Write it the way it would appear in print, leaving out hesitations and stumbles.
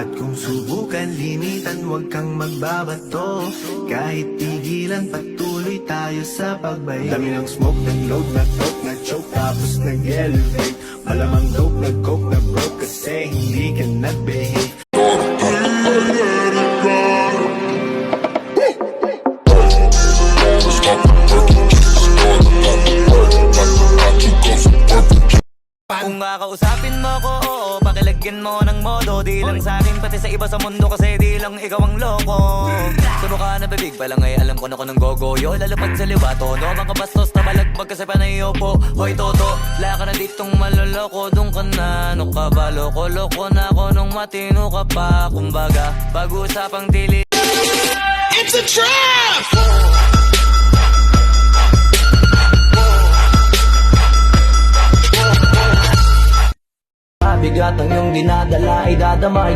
At kung subukan, limitan, huwag kang magbabato. Kahit tigilan, patuloy tayo sa pagbayo. Dami ng smoke, nag-load, nag-talk, nag-choke, tapos nag-elevate. Malamang dope, nag-coke, na-broke, kasi hindi ka nag-behave. Kung kakausapin mo ko, oo, pakilagyan mo ng modo. Di lang sa akin, pati sa iba sa mundo, kasi di lang ikaw ang loko. Suno ka na bibig pa lang ay alam ko na ko ng gogoyo. Lalapad sa liwato, no mga bastos na balagbag kasi panay po. Hoy toto, wala ka na ditong maloloko. Doon ka na, ano ka ba, loko-loko na ako nung matino ka pa. Kumbaga, pag-usapang dili. It's a trap! Bigat ang iyong dinadala ay dadamay.